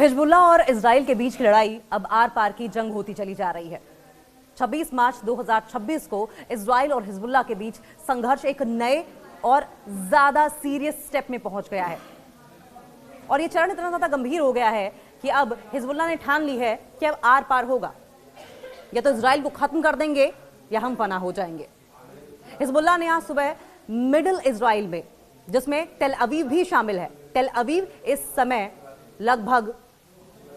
Hezbollah और Israel के बीच की लड़ाई अब आर पार की जंग होती चली जा रही है। 26 मार्च 2026 को इजराइल और हिजबुल्ला के बीच संघर्ष एक नए और ज्यादा सीरियस स्टेप में पहुंच गया है और यह चरण इतना ज्यादा गंभीर हो गया है कि अब हिजबुल्ला ने ठान ली है कि अब आर पार होगा, या तो इजराइल को खत्म कर देंगे या हम फना हो जाएंगे। हिजबुल्ला ने आज सुबह मिडिल इजराइल में, जिसमें टेल अवीव भी शामिल है, टेल अवीव इस समय लगभग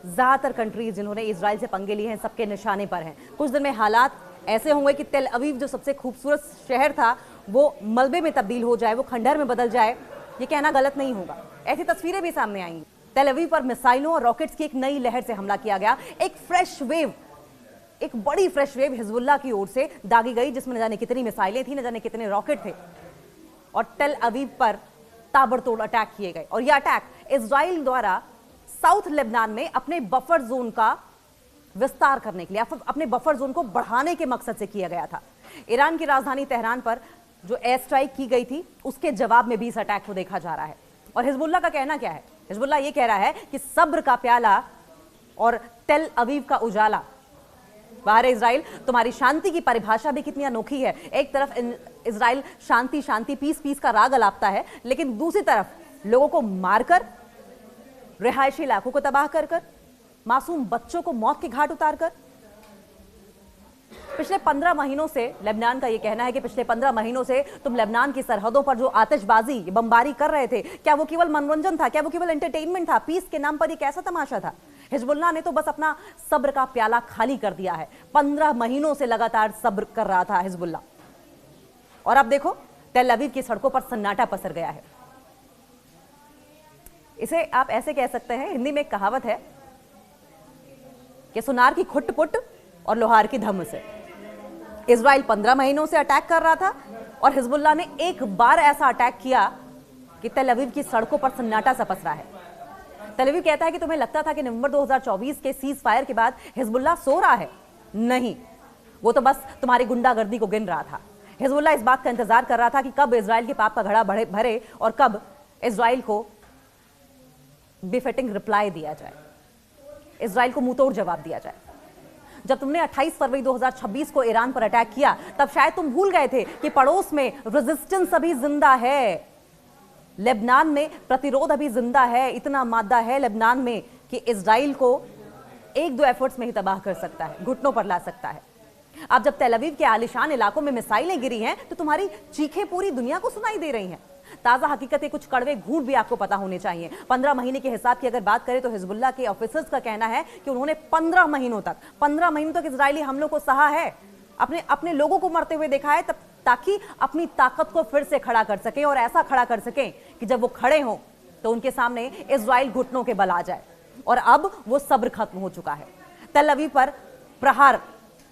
ज्यादातर कंट्रीज जिन्होंने इजराइल से पंगे लिए हैं सबके निशाने पर हैं। कुछ दिन में हालात ऐसे होंगे कि टेल अवीव जो सबसे खूबसूरत शहर था वो मलबे में तब्दील हो जाए, वो खंडहर में बदल जाए। ये कहना गलत नहीं होगा, ऐसी तस्वीरें भी सामने आएंगी। टेल अवीव पर मिसाइलों और रॉकेट्स की एक नई लहर से हमला किया गया। एक फ्रेश वेव, एक बड़ी फ्रेश वेव हिजबुल्ला की ओर से दागी गई, जिसमें न जाने कितनी मिसाइलें थी, न जाने कितने रॉकेट थे और टेल अवीव पर ताबड़तोड़ अटैक किए गए। और यह अटैक इजराइल द्वारा साउथ लेबनान में अपने बफर जोन का विस्तार करने के लिए, अपने बफर जोन को बढ़ाने के मकसद से किया गया था। ईरान की राजधानी तेहरान पर जो एयर स्ट्राइक की गई थी उसके जवाब में भी इस अटैक को देखा जा रहा है। और हिजबुल्ला का कहना क्या है? हिजबुल्ला ये कह रहा है कि सब्र का प्याला और टेल अवीव का उजाला। बाहर इजराइल, तुम्हारी शांति की परिभाषा भी कितनी अनोखी है। एक तरफ इजराइल शांति शांति पीस पीस का राग अलापता है, लेकिन दूसरी तरफ लोगों को मारकर, रिहायशी इलाकों को तबाह कर कर, मासूम बच्चों को मौत के घाट उतारकर। पिछले 15 महीनों से लेबनान का यह कहना है कि पिछले 15 महीनों से तुम लेबनान की सरहदों पर जो आतिशबाजी, बमबारी कर रहे थे, क्या वो केवल मनोरंजन था? क्या वो केवल एंटरटेनमेंट था? पीस के नाम पर एक ऐसा तमाशा था? हिजबुल्ला ने तो बस अपना सब्र का प्याला खाली कर दिया है। 15 महीनों से लगातार सब्र कर रहा था हिजबुल्ला, और अब देखो टेल अवीव की सड़कों पर सन्नाटा पसर गया है। इसे आप ऐसे कह सकते हैं, हिंदी में एक कहावत है कि सुनार की खुट पुट और लोहार की धम से। इजराइल 15 महीनों से अटैक कर रहा था और हिजबुल्ला ने एक बार ऐसा अटैक किया कि टेल अवीव की सड़कों पर सन्नाटा सा पसरा है। टेल अवीव कहता है कि तुम्हें लगता था कि नवंबर 2024 के सीज फायर के बाद हिजबुल्ला सो रहा है। नहीं, वो तो बस तुम्हारी गुंडागर्दी को गिन रहा था। हिजबुल्ला इस बात का इंतजार कर रहा था कि कब इजराइल के पाप का घड़ा भरे और कब इजराइल को बिफिटिंग रिप्लाई दिया जाए, इजराइल को मुंहतोड़ जवाब दिया जाए। जब तुमने 28 फरवरी 2026 को ईरान पर अटैक किया, तब शायद तुम भूल गए थे कि पड़ोस में रेजिस्टेंस अभी जिंदा है, लेबनान में प्रतिरोध अभी जिंदा है। इतना मादा है लेबनान में कि इजराइल को एक दो एफर्ट्स में ही तबाह कर सकता है, घुटनों पर ला सकता है। अब जब टेल अवीव के आलिशान इलाकों में मिसाइलें गिरी हैं तो तुम्हारी चीखें पूरी दुनिया को सुनाई दे रही हैं। ताजा हकीकतें, कुछ कड़वे घूंट भी आपको पता होने चाहिए। 15 महीने के हिसाब की अगर बात करें तो हिजबुल्ला के ऑफिसर्स का कहना है कि उन्होंने 15 महीनों तक इजरायली हमलों को सहा है, अपने लोगों को मरते हुए देखा है, तब ताकि अपनी ताकत को फिर से खड़ा कर सके और ऐसा खड़ा कर सके कि जब वो खड़े हों तो उनके सामने इजराइल घुटनों के बल आ जाए। और अब वो सब्र खत्म हो चुका है। टेल अवीव पर प्रहार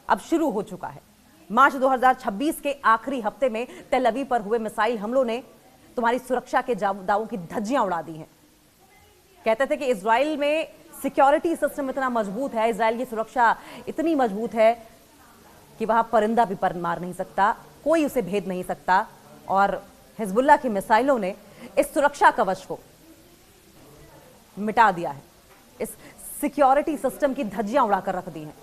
अब शुरू हो चुका है। मार्च 2026 के आखिरी हफ्ते में टेल अवीव पर हुए मिसाइल हमलों ने तुम्हारी सुरक्षा के दावों की धज्जियां उड़ा दी हैं। कहते थे कि इजराइल में सिक्योरिटी सिस्टम इतना मजबूत है, इजराइल की सुरक्षा इतनी मजबूत है कि वहां परिंदा भी पर मार नहीं सकता, कोई उसे भेद नहीं सकता। और हिजबुल्ला की मिसाइलों ने इस सुरक्षा कवच को मिटा दिया है, इस सिक्योरिटी सिस्टम की धज्जियां उड़ाकर रख दी हैं।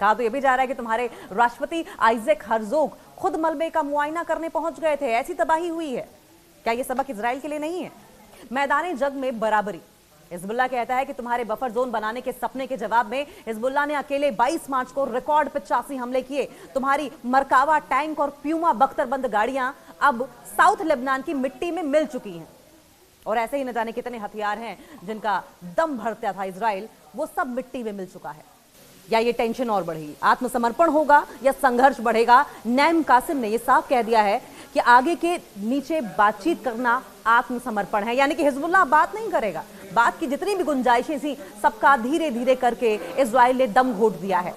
कहा तो यह भी जा रहा है कि तुम्हारे राष्ट्रपति आइजैक हर्जोग खुद मलबे का मुआयना करने पहुंच गए थे, ऐसी तबाही हुई है। क्या यह सबक इजराइल के लिए नहीं है? मैदानी जंग में बराबरी। हिजबुल्ला कहता है कि तुम्हारे बफर जोन बनाने के सपने के जवाब में हिजबुल्ला ने अकेले 22 मार्च को रिकॉर्ड 85 हमले किए। तुम्हारी मरकावा टैंक और प्यूमा बख्तरबंद गाड़ियां अब साउथ लेबनान की मिट्टी में मिल चुकी हैं। और ऐसे ही न जाने कितने हथियार हैं जिनका दम भरता था इजराइल, वो सब मिट्टी में मिल चुका है। या ये टेंशन और बढ़ेगी, आत्मसमर्पण होगा या संघर्ष बढ़ेगा? नईम कासिम ने यह साफ कह दिया है कि आगे के नीचे बातचीत करना आत्मसमर्पण है। यानी कि हिजबुल्ला बात नहीं करेगा, बात की जितनी भी गुंजाइशें थी सबका धीरे धीरे करके इजराइल ने दम घोट दिया है।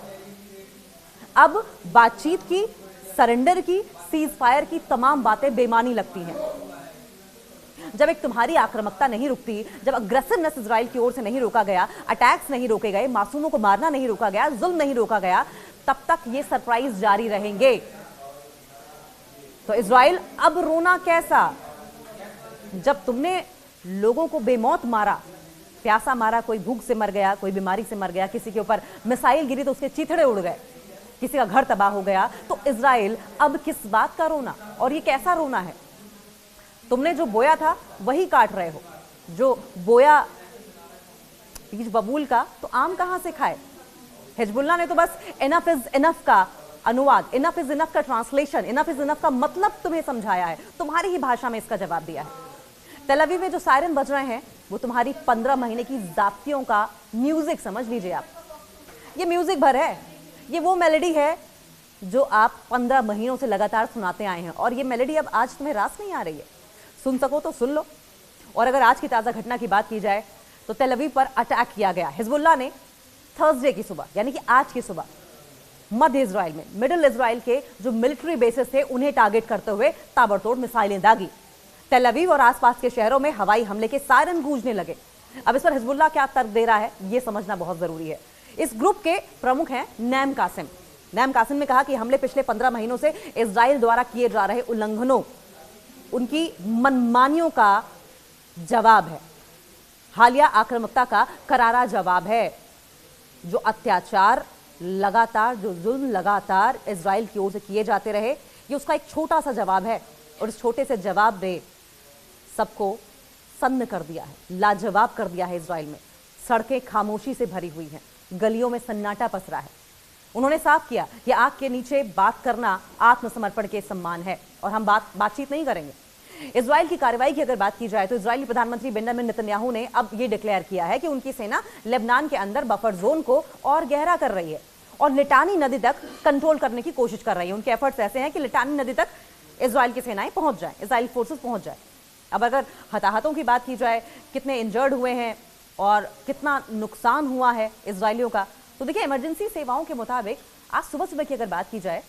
अब बातचीत की, सरेंडर की, सीज फायर की तमाम बातें बेमानी लगती हैं। जब एक तुम्हारी आक्रामकता नहीं रुकती, जब अग्रेसिवनेस इजराइल की ओर से नहीं रोका गया, अटैक्स नहीं रोके गए, मासूमों को मारना नहीं रोका गया, जुल्म नहीं रोका गया, तब तक ये सरप्राइज जारी रहेंगे। तो इजराइल अब रोना कैसा? जब तुमने लोगों को बेमौत मारा, प्यासा मारा, कोई भूख से मर गया, कोई बीमारी से मर गया, किसी के ऊपर मिसाइल गिरी तो उसके चीथड़े उड़ गए, किसी का घर तबाह हो गया। तो इजराइल अब किस बात का रोना, और ये कैसा रोना है? तुमने जो बोया था वही काट रहे हो। जो बोया बीज बबूल का, तो आम कहां से खाए? हिजबुल्लाह ने तो बस इनफ इज इनफ का अनुवाद, इनफ इज इनफ का ट्रांसलेशन, इनफ इज इनफ का मतलब तुम्हें समझाया है, तुम्हारी ही भाषा में इसका जवाब दिया है। तेल अवीव में जो सायरन बज रहे हैं वो तुम्हारी 15 महीने की जाप्तियों का म्यूजिक समझ लीजिए आप। ये म्यूजिक भर है, ये वो मेलोडी है जो आप 15 महीनों से लगातार सुनाते आए हैं, और ये मेलोडी अब आज तुम्हें रास नहीं आ रही है। सुन सको तो सुन लो। और अगर आज की ताजा घटना की बात की जाए तो तेल अवीव पर अटैक किया गया हिजबुल्लाह ने थर्सडे की सुबह, यानी कि आज की सुबह, मध्य इजराइल में, मिडिल इजराइल के जो मिलिट्री बेसिस थे उन्हें टारगेट करते हुए ताबड़तोड़ मिसाइलें दागी। तेल अवीव और आसपास के शहरों में हवाई हमले के सायरन गूंजने लगे। अब इस पर हिजबुल्लाह क्या तर्क दे रहा है यह समझना बहुत जरूरी है। इस ग्रुप के प्रमुख हैं नैम कासिम। नैम कासिम ने कहा कि हमले पिछले 15 महीनों से इजराइल द्वारा किए जा रहे उल्लंघनों, उनकी मनमानियों का जवाब है, हालिया आक्रामकता का करारा जवाब है। जो अत्याचार लगातार, जो जुल्म लगातार इजराइल की ओर से किए जाते रहे, ये उसका एक छोटा सा जवाब है, और इस छोटे से जवाब ने सबको सन्न कर दिया है, लाजवाब कर दिया है। इजराइल में सड़कें खामोशी से भरी हुई हैं, गलियों में सन्नाटा पसरा है। उन्होंने साफ किया कि आग के नीचे बात करना आत्मसमर्पण के सम्मान है, और हम बातचीत नहीं करेंगे। इजराइल की कार्रवाई की अगर बात की जाए तो इजरायली प्रधानमंत्री बेंजामिन नेतन्याहू ने अब ये डिक्लेयर किया है कि उनकी सेना लेबनान के अंदर बफर जोन को और गहरा कर रही है और लिटानी नदी तक कंट्रोल करने की कोशिश कर रही है। उनके एफर्ट्स ऐसे हैं कि लिटानी नदी तक इजराइल की सेनाएं पहुंच जाए, इजराइली फोर्सेस पहुंच जाए। अब अगर हताहतों की बात की जाए, कितने इंजर्ड हुए हैं और कितना नुकसान हुआ है इजरायलियों का, तो देखिए इमरजेंसी सेवाओं के मुताबिक आज सुबह सुबह की अगर बात की जाए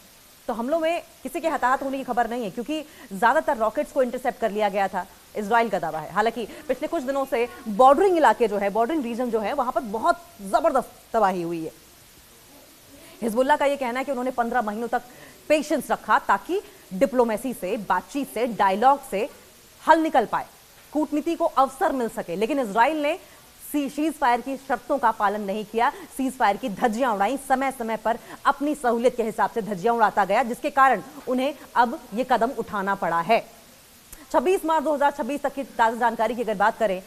तो हमलों में किसी के हताहत होने की खबर नहीं है, क्योंकि ज्यादातर रॉकेट्स को इंटरसेप्ट कर लिया गया था, इजराइल का दावा है। हालांकि पिछले कुछ दिनों से बॉर्डरिंग इलाके जो है, बॉर्डरिंग रीजन जो है, वहां पर बहुत जबरदस्त तबाही हुई है। हिजबुल्लाह का यह कहना है कि उन्होंने 15 महीनों तक पेशेंस रखा ताकि डिप्लोमेसी से, बातचीत से, डायलॉग से हल निकल पाए, कूटनीति को अवसर मिल सके। लेकिन इजराइल ने सीज फायर की शर्तों का पालन नहीं किया, सीज फायर की धज्जियां उड़ाई, समय समय पर अपनी सहूलियत के हिसाब से धज्जियां उड़ाता गया, जिसके कारण उन्हें अब यह कदम उठाना पड़ा है। 26 मार्च 2026 तक की ताजा जानकारी की अगर बात करें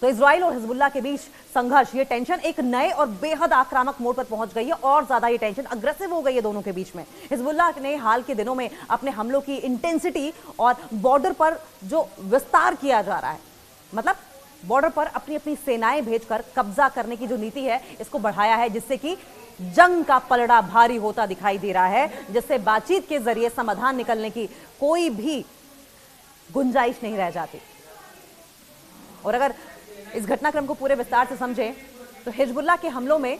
तो इजराइल और हिजबुल्लाह के बीच संघर्ष, ये टेंशन एक नए और बेहद आक्रामक मोड़ पर पहुंच गई है, और ज्यादा ये टेंशन अग्रेसिव हो गई है दोनों के बीच में। हिजबुल्लाह ने हाल के दिनों में अपने हमलों की इंटेंसिटी और बॉर्डर पर जो विस्तार किया जा रहा है, मतलब बॉर्डर पर अपनी अपनी सेनाएं भेजकर कब्जा करने की जो नीति है, इसको बढ़ाया है, जिससे कि जंग का पलड़ा भारी होता दिखाई दे रहा है, जिससे बातचीत के जरिए समाधान निकलने की कोई भी गुंजाइश नहीं रह जाती। और अगर इस घटनाक्रम को पूरे विस्तार से समझें तो हिजबुल्लाह के हमलों में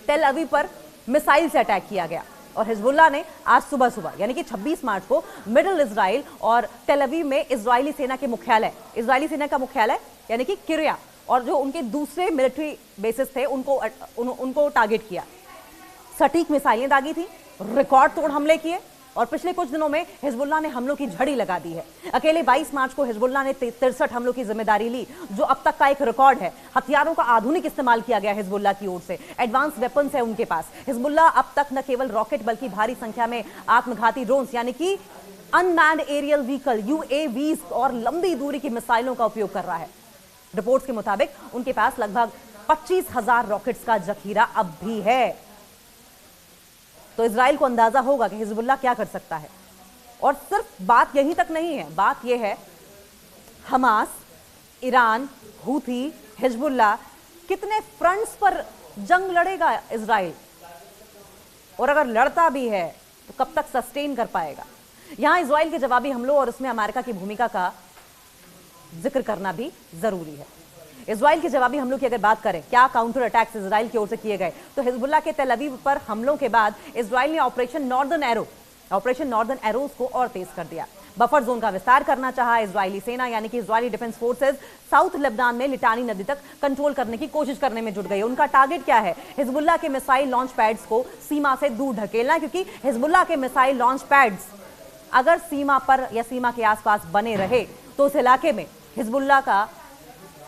तेल अवीव पर मिसाइल से अटैक किया गया, और हिजबुल्लाह ने आज सुबह सुबह यानी कि 26 मार्च को मिडिल इजराइल और तेल अवीव में इजरायली सेना के मुख्यालय, इजरायली सेना का मुख्यालय यानी कि किरिया, और जो उनके दूसरे मिलिट्री बेसिस थे उनको टारगेट किया। सटीक मिसाइलें दागी थी, रिकॉर्ड तोड़ हमले किए, और पिछले कुछ दिनों में हिजबुल्लाह ने हमलों की झड़ी लगा दी है। अकेले 22 मार्च को हिजबुल्लाह ने 63 हमलों की जिम्मेदारी ली, जो अब तक का एक रिकॉर्ड है। हथियारों का आधुनिक इस्तेमाल किया गया हिजबुल्लाह की ओर से, एडवांस वेपन्स है उनके पास। हिजबुल्लाह अब तक न केवल रॉकेट बल्कि भारी संख्या में आत्मघाती ड्रोन्स यानी कि अनमैन्ड एरियल व्हीकल UAVs और लंबी दूरी की मिसाइलों का उपयोग कर रहा है। रिपोर्ट्स के मुताबिक उनके पास लगभग 25,000 रॉकेट्स का जखीरा अब भी है। तो इजराइल को अंदाजा होगा कि हिजबुल्लाह क्या कर सकता है। और सिर्फ बात यहीं तक नहीं है, बात यह है हमास, ईरान, हूथी, हिजबुल्लाह, कितने फ्रंट्स पर जंग लड़ेगा इजराइल, और अगर लड़ता भी है तो कब तक सस्टेन कर पाएगा। यहां इजराइल के जवाबी हमलों और उसमें अमेरिका की भूमिका का जिक्र करना भी जरूरी है। इजराइल के जवाबी हमलों की अगर बात करें, क्या काउंटर अटैक्स इजराइल की ओर से किए गए, तो हिजबुल्लाह के तेल अवीव पर हमलों के बाद इजराइल ने ऑपरेशन नॉर्दर्न एरोज को और तेज कर दिया। बफर जोन का विस्तार करना चाहा इजरायली सेना यानी कि Israeli defence forces south Lebanon में लिटानी नदी तक कंट्रोल करने की कोशिश करने में जुट गई। उनका टारगेट क्या है? हिजबुल्लाह के मिसाइल लॉन्च पैड्स को सीमा से दूर ढकेलना, क्योंकि हिजबुल्लाह के मिसाइल लॉन्च पैड्स अगर सीमा पर या सीमा के आसपास बने रहे तो उस इलाके में हिजबुल्लाह का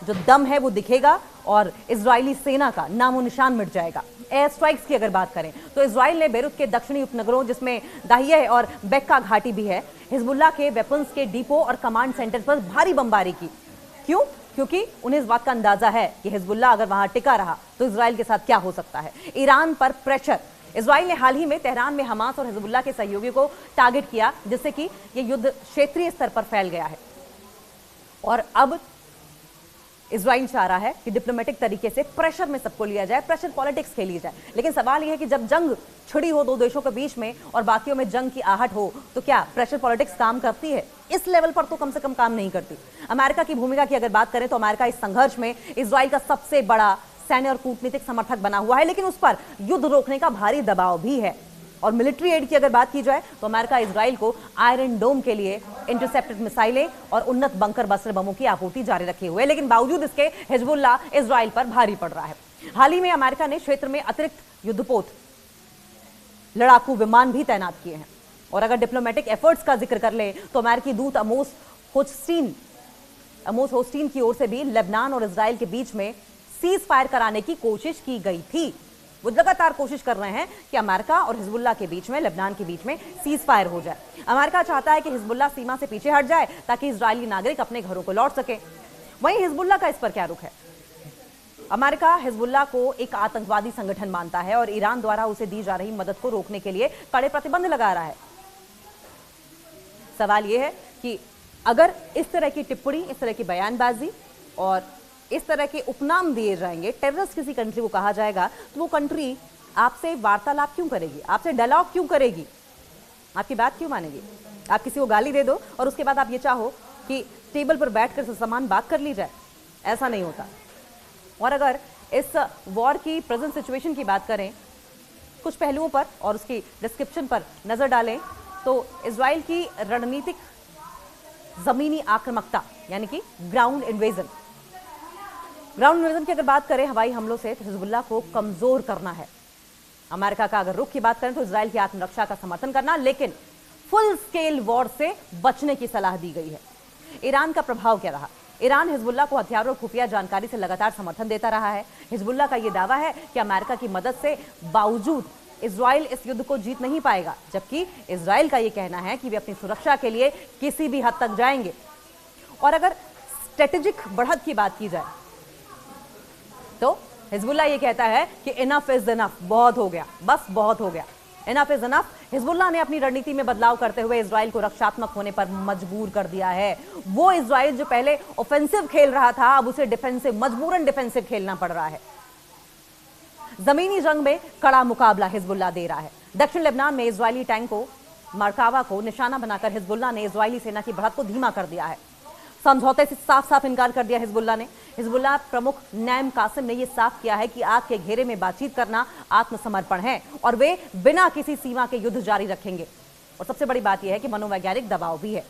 जो दम है वो दिखेगा और इजरायली सेना का नामो निशान मिट जाएगा। एयर स्ट्राइक्स की अगर बात करें तो इजराइल ने बेरूत के दक्षिणी उपनगरों जिसमें दाहिया और बेक्का घाटी भी है, हिजबुल्लाह के वेपन्स के डिपो और कमांड सेंटर पर भारी बमबारी की। क्यों? क्योंकि उन्हें इस बात का अंदाजा है कि हिजबुल्लाह अगर वहां टिका रहा तो इजराइल के साथ क्या हो सकता है। ईरान पर प्रेशर। इजराइल ने हाल ही में तेहरान में हमास और हिजबुल्लाह के सहयोगियों को टारगेट किया, जिससे कि यह युद्ध क्षेत्रीय स्तर पर फैल गया है और अब इजराइल चाह रहा है कि डिप्लोमेटिक तरीके से प्रेशर में सबको लिया जाए, प्रेशर पॉलिटिक्स खेली जाए। लेकिन सवाल यह है कि जब जंग छिड़ी हो दो देशों के बीच में और बाकियों में जंग की आहट हो तो क्या प्रेशर पॉलिटिक्स काम करती है? इस लेवल पर तो कम से कम काम नहीं करती। अमेरिका की भूमिका की अगर बात करें तो अमेरिका इस संघर्ष में इजराइल का सबसे बड़ा सैन्य और कूटनीतिक समर्थक बना हुआ है, लेकिन उस पर युद्ध रोकने का भारी दबाव भी है। और मिलिट्री एड की अगर बात की जाए तो अमेरिका इजराइल को आयरन डोम के लिए इंटरसेप्टेड मिसाइलें और उन्नत बंकर बस्टर बमों की आपूर्ति जारी रखे हुए, लेकिन बावजूद इसके हिजबुल्लाह इजराइल पर भारी पड़ रहा है। हाल ही में अमेरिका ने क्षेत्र में अतिरिक्त युद्धपोत लड़ाकू विमान भी तैनात किए हैं। और अगर डिप्लोमेटिक एफर्ट्स का जिक्र कर ले तो अमेरिकी दूत अमोस होस्टीन की ओर से भी लेबनान और इजराइल के बीच में सीज फायर कराने की कोशिश की गई थी। वो लगातार कोशिश कर रहे हैं कि अमेरिका और हिजबुल्लाह के बीच में, लेबनान के बीच में सीज फायर हो जाए। अमेरिका चाहता है कि हिजबुल्लाह सीमा से पीछे हट जाए ताकि इजरायली नागरिक अपने घरों को लौट सके। वहीं हिजबुल्लाह का इस पर क्या रुख है? अमेरिका हिजबुल्लाह को एक आतंकवादी संगठन मानता है और ईरान द्वारा उसे दी जा रही मदद को रोकने के लिए कड़े प्रतिबंध लगा रहा है। सवाल यह है कि अगर इस तरह की टिप्पणी, इस तरह की बयानबाजी और इस तरह के उपनाम दिए जाएंगे, टेररिस्ट किसी कंट्री को कहा जाएगा, तो वो कंट्री आपसे वार्तालाप क्यों करेगी? आपसे डायलॉग क्यों करेगी? आपकी बात क्यों मानेगी? आप किसी को गाली दे दो और उसके बाद आप ये चाहो कि टेबल पर बैठकर समान बात कर ली जाए, ऐसा नहीं होता। और अगर इस वॉर की प्रेजेंट सिचुएशन की बात करें, कुछ पहलुओं पर और उसकी डिस्क्रिप्शन पर नजर डालें तो इजराइल की रणनीतिक जमीनी आक्रामकता यानी कि ग्राउंड इन्वेजन की अगर बात करें, हवाई हमलों से तो हिजबुल्लाह को कमजोर करना है। अमेरिका का अगर रुख की बात करें तो इजराइल की आत्मरक्षा का समर्थन करना, लेकिन फुल स्केल वॉर से बचने की सलाह दी गई है। ईरान का प्रभाव क्या रहा? ईरान हिजबुल्लाह को हथियारों और खुफिया जानकारी से लगातार समर्थन देता रहा है। हिजबुल्लाह का यह दावा है कि अमेरिका की मदद से बावजूद इजराइल इस युद्ध को जीत नहीं पाएगा, जबकि इजराइल का यह कहना है कि वे अपनी सुरक्षा के लिए किसी भी हद तक जाएंगे। और अगर स्ट्रेटेजिक बढ़त की बात की जाए तो हिजबुल्लाह ये कहता है कि इनफ इज इनफ, बहुत हो गया, बस बहुत हो गया, इनफ इज इनफ। हिजबुल्लाह ने अपनी रणनीति में बदलाव करते हुए इजराइल को रक्षात्मक होने पर मजबूर कर दिया है। वो इजराइल जो पहले ऑफेंसिव खेल रहा था, अब उसे डिफेंसिव, मजबूरन डिफेंसिव खेलना पड़ रहा है। जमीनी जंग में कड़ा मुकाबला हिजबुल्लाह दे रहा है। दक्षिण लेबनान में इजरायली टैंकों मरकावा को निशाना बनाकर हिजबुल्लाह ने इजरायली सेना की बढ़त को धीमा कर दिया है। समझौते से साफ साफ इनकार कर दिया हिजबुल्लाह ने। हिजबुल्लाह प्रमुख नैम कासिम ने यह साफ किया है कि आग के घेरे में बातचीत करना आत्मसमर्पण है और वे बिना किसी सीमा के युद्ध जारी रखेंगे। और सबसे बड़ी बात यह है कि मनोवैज्ञानिक दबाव भी है।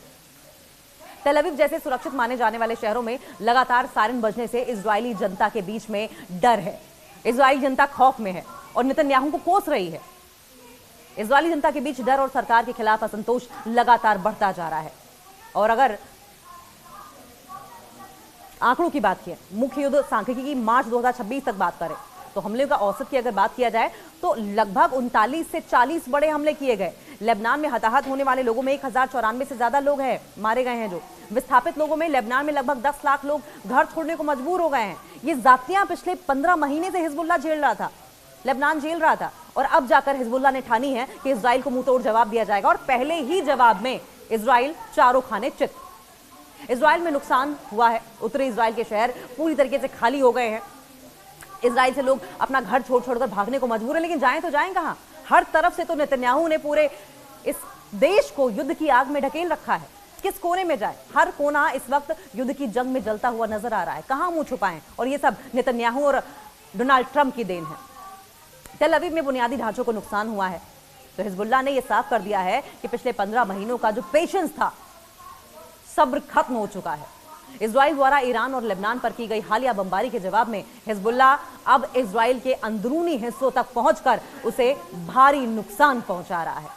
तेल अवीव जैसे सुरक्षित माने जाने वाले शहरों में लगातार सायरन बजने से इजरायली जनता के बीच में डर है। इजरायली जनता खौफ में है और नेतन्याहू को कोस रही है। इजरायली जनता के बीच डर और सरकार के खिलाफ असंतोष लगातार बढ़ता जा रहा है। और अगर आंकड़ों की बात की, मुख्य युद्ध सांख्यिकी की मार्च 2026 तक बात करें तो हमले का औसत की अगर बात किया जाए तो लगभग 39 से 40 बड़े हमले किए गए। लेबनान में हताहत होने वाले लोगों में 1094 से ज्यादा लोग हैं मारे गए हैं। जो विस्थापित लोगों में लेबनान में लगभग 10 लाख लोग घर छोड़ने को मजबूर हो गए हैं। ये जातियां पिछले 15 महीने से हिजबुल्लाह झेल रहा था, लेबनान झेल रहा था, और अब जाकर हिजबुल्लाह ने ठानी है कि इजराइल को मुंहतोड़ जवाब दिया जाएगा। और पहले ही जवाब में इजराइल चारों खाने चित। इजराइल में नुकसान हुआ है। उत्तरी इजराइल के शहर पूरी तरीके से खाली हो गए हैं। इजराइल से लोग अपना घर छोड़ छोड़कर भागने को मजबूर है, लेकिन जाएं तो जाएं कहां? हर तरफ से तो नेतन्याहू ने पूरे इस देश को युद्ध की आग में ढकेल रखा है। किस कोने में जाए? हर कोना इस वक्त युद्ध की जंग में जलता हुआ नजर आ रहा है। कहां मुंह छुपाएं? और ये सब नेतन्याहू और डोनाल्ड ट्रंप की देन है। तेल अवीव में बुनियादी ढांचों को नुकसान हुआ है तो हिजबुल्लाह ने यह साफ कर दिया है कि पिछले 15 महीनों का जो पेशेंस था, सब्र खत्म हो चुका है। इजराइल द्वारा ईरान और लेबनान पर की गई हालिया बमबारी के जवाब में हिजबुल्लाह अब इजराइल के अंदरूनी हिस्सों तक पहुंचकर उसे भारी नुकसान पहुंचा रहा है।